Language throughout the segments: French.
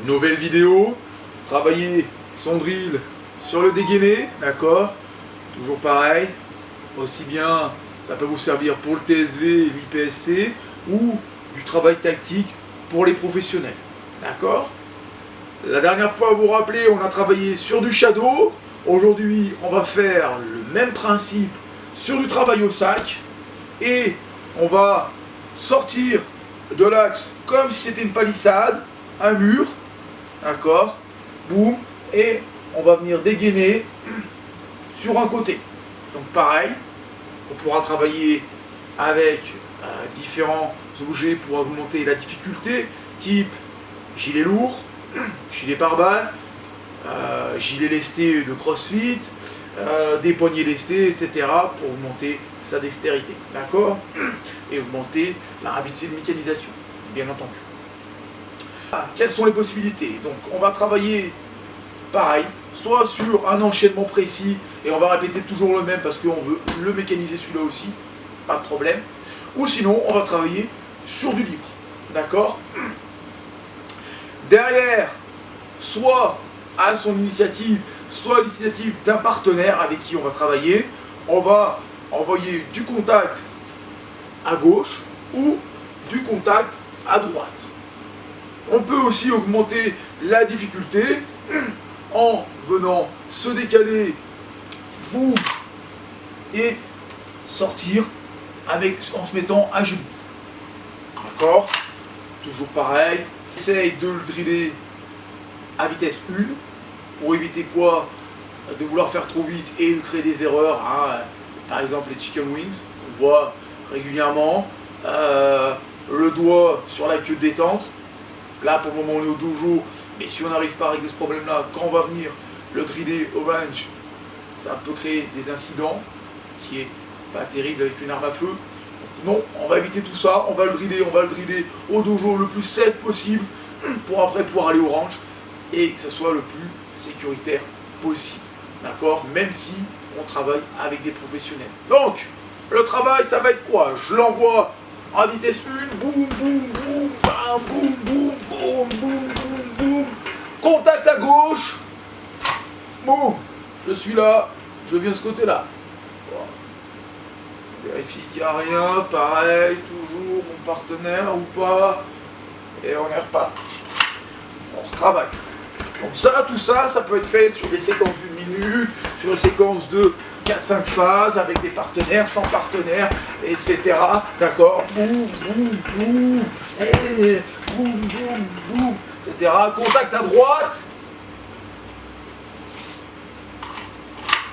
Nouvelle vidéo, travailler son drill sur le dégainé, d'accord? Toujours pareil, aussi bien ça peut vous servir pour le TSV, l'IPSC ou du travail tactique pour les professionnels, d'accord? La dernière fois, vous vous rappelez, on a travaillé sur du shadow. Aujourd'hui, on va faire le même principe sur du travail au sac et on va sortir de l'axe comme si c'était une palissade, un mur, d'accord, boum, et on va venir dégainer sur un côté. Donc pareil, on pourra travailler avec différents objets pour augmenter la difficulté, type gilet lourd, gilet pare-balles, gilet lesté de crossfit, des poignets lestés, etc. pour augmenter sa dextérité, d'accord? Et augmenter la rapidité de mécanisation, bien entendu. Quelles sont les possibilités? Donc on va travailler pareil, soit sur un enchaînement précis, et on va répéter toujours le même parce qu'on veut le mécaniser celui-là aussi, pas de problème. Ou sinon on va travailler sur du libre, d'accord? Derrière, soit à son initiative, soit à l'initiative d'un partenaire avec qui on va travailler, on va envoyer du contact à gauche ou du contact à droite. On peut aussi augmenter la difficulté en venant se décaler, boum, et sortir en se mettant à genoux. D'accord? Toujours pareil. Essaye de le driller à vitesse 1 pour éviter quoi? De vouloir faire trop vite et de créer des erreurs, hein. Par exemple les chicken wings qu'on voit régulièrement, le doigt sur la queue de détente. Là pour le moment on est au dojo, mais si on n'arrive pas à régler ce problème là, quand on va venir le driller au bench, ça peut créer des incidents, ce qui est pas terrible avec une arme à feu. Donc non, on va éviter tout ça, on va le driller au dojo le plus safe possible pour après pouvoir aller au range et que ce soit le plus sécuritaire possible, d'accord? Même si on travaille avec des professionnels. Donc, le travail, ça va être quoi? Je l'envoie à vitesse 1, boum, boum, boum, bam, boum, boum, boum, boum, boum, boum, contact à gauche, boum, je suis là, je viens de ce côté-là. Vérifie qu'il n'y a rien, pareil, toujours mon partenaire ou pas, et on est reparti. On retravaille. Donc ça, tout ça, ça peut être fait sur des séquences d'une minute, sur des séquences de 4-5 phases, avec des partenaires, sans partenaires, etc. D'accord? Boum, boum, boum, et boum, boum, boum, etc. Contact à droite.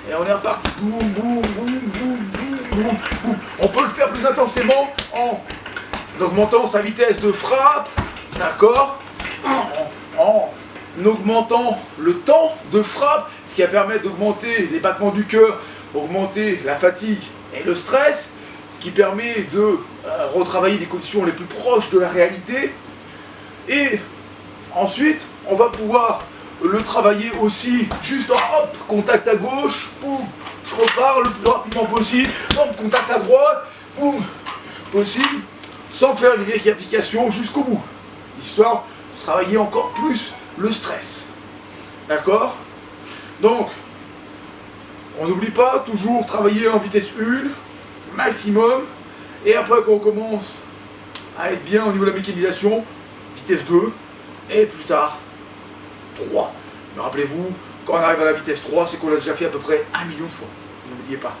Et on est reparti. Boum, boum, boum, boum, boum, boum, boum. On peut le faire plus intensément en augmentant sa vitesse de frappe, d'accord? En augmentant le temps de frappe, ce qui va permettre d'augmenter les battements du cœur, augmenter la fatigue et le stress, ce qui permet de retravailler des conditions les plus proches de la réalité. Et ensuite, on va pouvoir le travailler aussi juste en hop, contact à gauche, boum, je repars le plus rapidement possible, hop, contact à droite, boum, possible, sans faire une vérification jusqu'au bout, histoire de travailler encore plus le stress. D'accord? Donc, on n'oublie pas, toujours travailler en vitesse 1, maximum, et après quand on commence à être bien au niveau de la mécanisation, vitesse 2, et plus tard, 3. Mais rappelez-vous, quand on arrive à la vitesse 3, c'est qu'on l'a déjà fait à peu près 1 million de fois. N'oubliez pas.